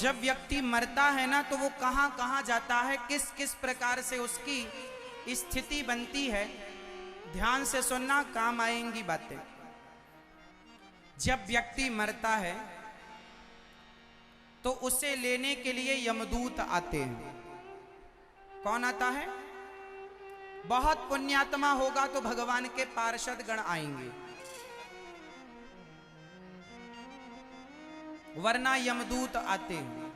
जब व्यक्ति मरता है ना तो वो कहां कहां जाता है, किस किस प्रकार से उसकी स्थिति बनती है, ध्यान से सुनना, काम आएंगी बातें। जब व्यक्ति मरता है तो उसे लेने के लिए यमदूत आते हैं। कौन आता है? बहुत पुण्यात्मा होगा तो भगवान के पार्षद गण आएंगे, वरना यमदूत आते हैं,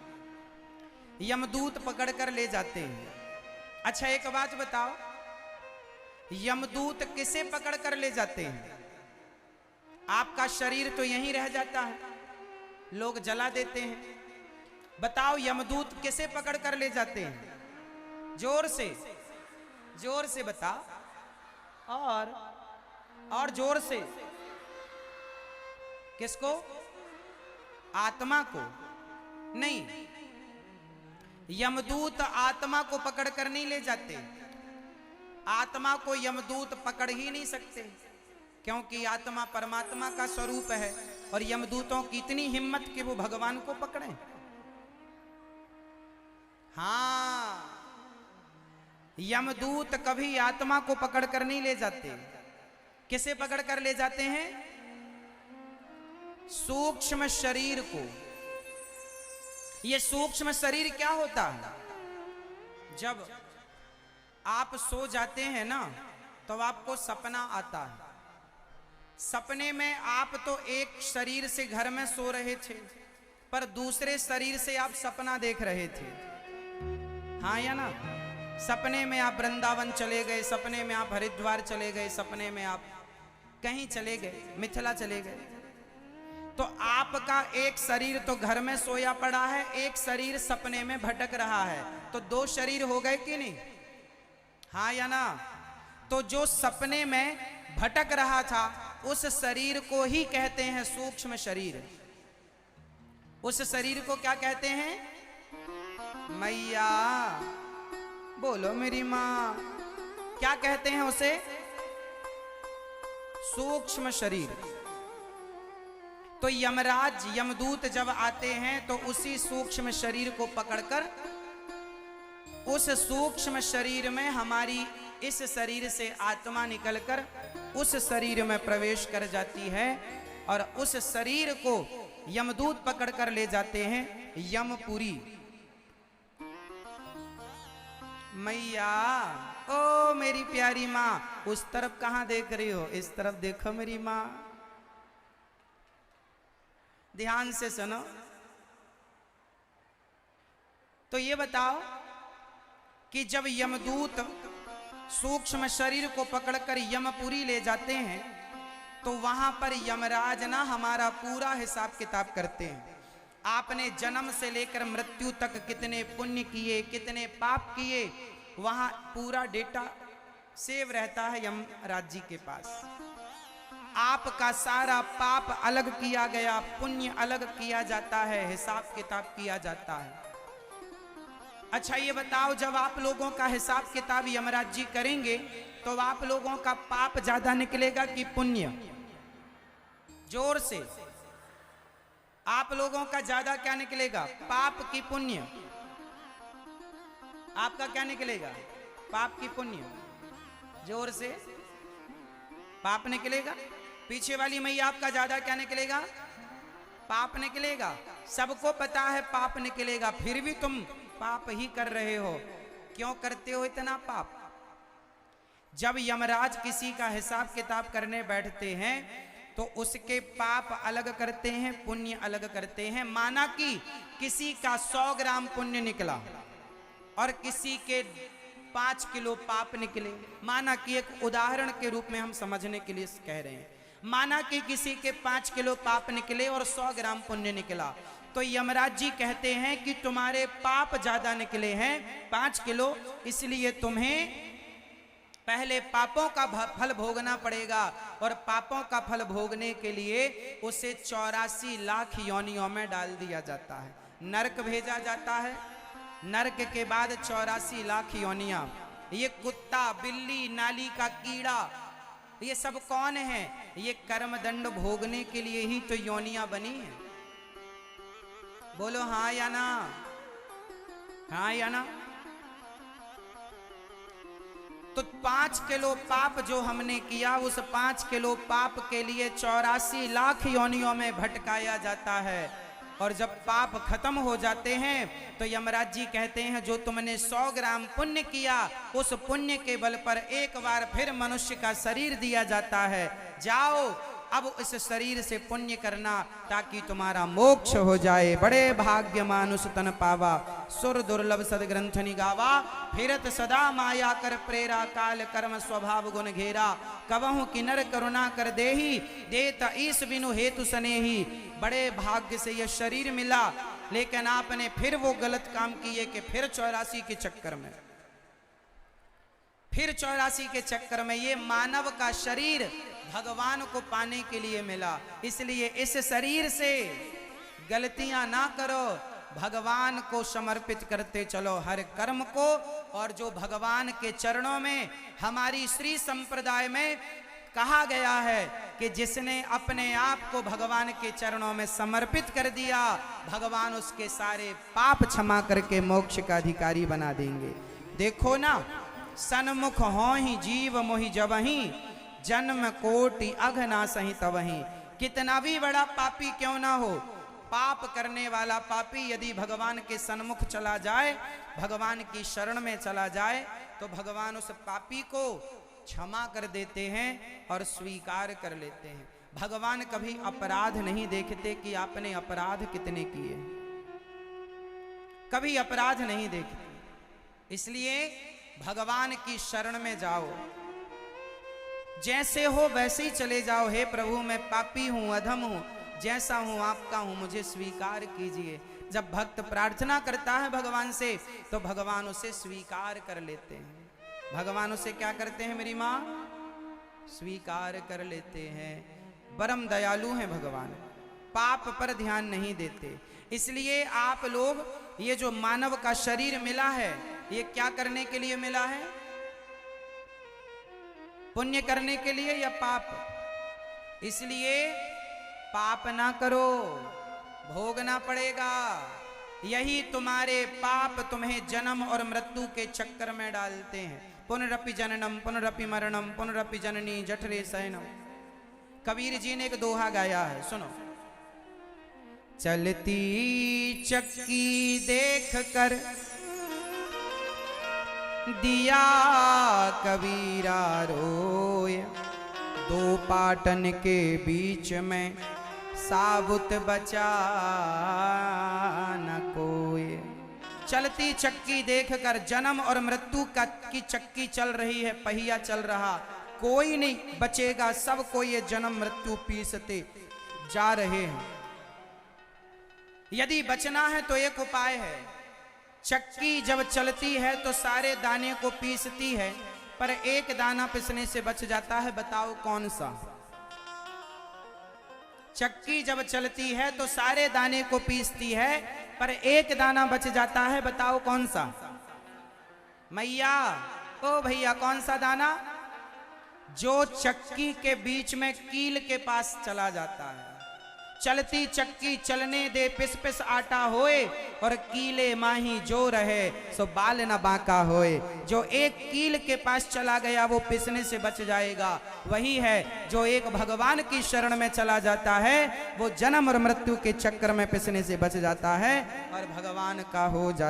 यमदूत पकड़ कर ले जाते हैं। अच्छा एक बात बताओ, यमदूत किसे पकड़ कर ले जाते हैं? आपका शरीर तो यहीं रह जाता है, लोग जला देते हैं। बताओ यमदूत किसे पकड़ कर ले जाते हैं? जोर से, जोर से बताओ, और जोर से। किसको? आत्मा को नहीं, यमदूत आत्मा को पकड़ कर नहीं ले जाते। आत्मा को यमदूत पकड़ ही नहीं सकते, क्योंकि आत्मा परमात्मा का स्वरूप है, और यमदूतों की इतनी हिम्मत कि वो भगवान को पकड़ें। हाँ, यमदूत कभी आत्मा को पकड़ कर नहीं ले जाते। किसे पकड़ कर ले जाते हैं? सूक्ष्म शरीर को। ये सूक्ष्म शरीर क्या होता है? जब आप सो जाते हैं ना तो आपको सपना आता है। सपने में आप तो एक शरीर से घर में सो रहे थे, पर दूसरे शरीर से आप सपना देख रहे थे। हाँ या ना? सपने में आप वृंदावन चले गए, सपने में आप हरिद्वार चले गए, सपने में आप कहीं चले गए, मिथिला चले गए। तो आपका एक शरीर तो घर में सोया पड़ा है, एक शरीर सपने में भटक रहा है, तो दो शरीर हो गए कि नहीं? हाँ या ना? तो जो सपने में भटक रहा था उस शरीर को ही कहते हैं सूक्ष्म शरीर। उस शरीर को क्या कहते हैं? मैया बोलो मेरी माँ, क्या कहते हैं उसे? सूक्ष्म शरीर। तो यमराज, यमदूत जब आते हैं तो उसी सूक्ष्म शरीर को पकड़कर उस सूक्ष्म शरीर में, हमारी इस शरीर से आत्मा निकलकर उस शरीर में प्रवेश कर जाती है, और उस शरीर को यमदूत पकड़ कर ले जाते हैं यमपुरी। मैया, ओ मेरी प्यारी माँ, उस तरफ कहां देख रही हो? इस तरफ देखो मेरी माँ, ध्यान से सुनो। तो ये बताओ कि जब यमदूत सूक्ष्म शरीर को पकड़कर यमपुरी ले जाते हैं तो वहां पर यमराज ना हमारा पूरा हिसाब किताब करते हैं। आपने जन्म से लेकर मृत्यु तक कितने पुण्य किए, कितने पाप किए, वहां पूरा डेटा सेव रहता है यमराज जी के पास। आपका सारा पाप अलग किया गया, पुण्य अलग किया जाता है, हिसाब किताब किया जाता है। अच्छा ये बताओ, जब आप लोगों का हिसाब किताब यमराज जी करेंगे तो आप लोगों का पाप ज्यादा निकलेगा कि पुण्य? जोर से, आप लोगों का ज्यादा क्या निकलेगा, पाप की पुण्य? आपका क्या निकलेगा, पाप की पुण्य? जोर से, पाप निकलेगा। पीछे वाली मैया, आपका ज्यादा क्या निकलेगा, पाप निकलेगा। सबको पता है पाप निकलेगा, फिर भी तुम पाप ही कर रहे हो। क्यों करते हो इतना पाप? जब यमराज किसी का हिसाब किताब करने बैठते हैं तो उसके पाप अलग करते हैं, पुण्य अलग करते हैं। माना कि किसी का 100 ग्राम पुण्य निकला और किसी के 5 किलो पाप निकले। माना कि एक उदाहरण के रूप में हम समझने के लिए कह रहे हैं, माना कि किसी के 5 किलो पाप निकले और 100 ग्राम पुण्य निकला, तो यमराज जी कहते हैं कि तुम्हारे पाप ज्यादा निकले हैं 5 किलो, इसलिए तुम्हें पहले पापों का फल भोगना पड़ेगा, और पापों का फल भोगने के लिए उसे 84 लाख योनियों में डाल दिया जाता है, नरक भेजा जाता है। नरक के बाद 84 लाख योनियां। ये कुत्ता, बिल्ली, नाली का कीड़ा, ये सब कौन है? ये कर्मदंड भोगने के लिए ही तो योनियां बनी हैं। बोलो हाँ या ना, हाँ या ना। तो 5 किलो पाप जो हमने किया, उस 5 किलो पाप के लिए 84 लाख योनियों में भटकाया जाता है। और जब पाप खत्म हो जाते हैं तो यमराज जी कहते हैं जो तुमने 100 ग्राम पुण्य किया, उस पुण्य के बल पर एक बार फिर मनुष्य का शरीर दिया जाता है। जाओ अब इस शरीर से पुण्य करना ताकि तुम्हारा मोक्ष हो जाए। बड़े भाग्य मानुष तन पावा, सुर दुर्लभ सदग्रंथ निगावा। फिरत सदा माया कर प्रेरा, काल कर्म स्वभाव गुण घेरा। कबहु किन्नर करुणा कर देही, देत ईश बिनु हेतु सनेही। बड़े भाग्य से यह शरीर मिला, लेकिन आपने फिर वो गलत काम किए कि फिर 84 के चक्कर में, फिर 84 के चक्कर में। ये मानव का शरीर भगवान को पाने के लिए मिला, इसलिए इस शरीर से गलतियां ना करो, भगवान को समर्पित करते चलो हर कर्म को। और जो भगवान के चरणों में, हमारी श्री संप्रदाय में कहा गया है कि जिसने अपने आप को भगवान के चरणों में समर्पित कर दिया, भगवान उसके सारे पाप क्षमा करके मोक्ष का अधिकारी बना देंगे। देखो ना, सन्मुख हो ही जीव मोहि जबहि, जन्म कोटि अघना सही तबहि। कितना भी बड़ा पापी क्यों ना हो, पाप करने वाला पापी यदि भगवान के सन्मुख चला जाए, भगवान की शरण में चला जाए, तो भगवान उस पापी को क्षमा कर देते हैं और स्वीकार कर लेते हैं। भगवान कभी अपराध नहीं देखते कि आपने अपराध कितने किए, कभी अपराध नहीं देखते। इसलिए भगवान की शरण में जाओ, जैसे हो वैसे ही चले जाओ। हे प्रभु, मैं पापी हूं, अधम हूं, जैसा हूं आपका हूं, मुझे स्वीकार कीजिए। जब भक्त प्रार्थना करता है भगवान से, तो भगवान उसे स्वीकार कर लेते हैं। भगवान उसे क्या करते हैं मेरी माँ? स्वीकार कर लेते हैं। परम दयालु हैं भगवान, पाप पर ध्यान नहीं देते। इसलिए आप लोग, ये जो मानव का शरीर मिला है, ये क्या करने के लिए मिला है? पुण्य करने के लिए या पाप? इसलिए पाप ना करो, भोगना पड़ेगा। यही तुम्हारे पाप तुम्हें जन्म और मृत्यु के चक्कर में डालते हैं। पुनरपि जननम पुनरपि मरणम पुनरपि जननी जठरे शयनम। कबीर जी ने एक दोहा गाया है, सुनो। चलती चक्की देख कर दिया कबीरा रोय, दो पाटन के बीच में साबुत बचा न कोई। चलती चक्की देखकर, जन्म और मृत्यु की चक्की चल रही है, पहिया चल रहा, कोई नहीं बचेगा, सबको ये जन्म मृत्यु पीसते जा रहे हैं। यदि बचना है तो एक उपाय है। चक्की जब चलती है तो सारे दाने को पीसती है, पर एक दाना पिसने से बच जाता है, बताओ कौन सा? चक्की जब चलती है तो सारे दाने को पीसती है, पर एक दाना बच जाता है, बताओ कौन सा? मैया, ओ भैया, कौन सा दाना? जो चक्की के बीच में कील के पास चला जाता है। चलती चक्की चलने दे, पिस पिस आटा होए, और कीले माही जो रहे सो बाल न बांका होए। जो एक कील के पास चला गया वो पिसने से बच जाएगा। वही है जो एक भगवान की शरण में चला जाता है, वो जन्म और मृत्यु के चक्कर में पिसने से बच जाता है और भगवान का हो जाता है।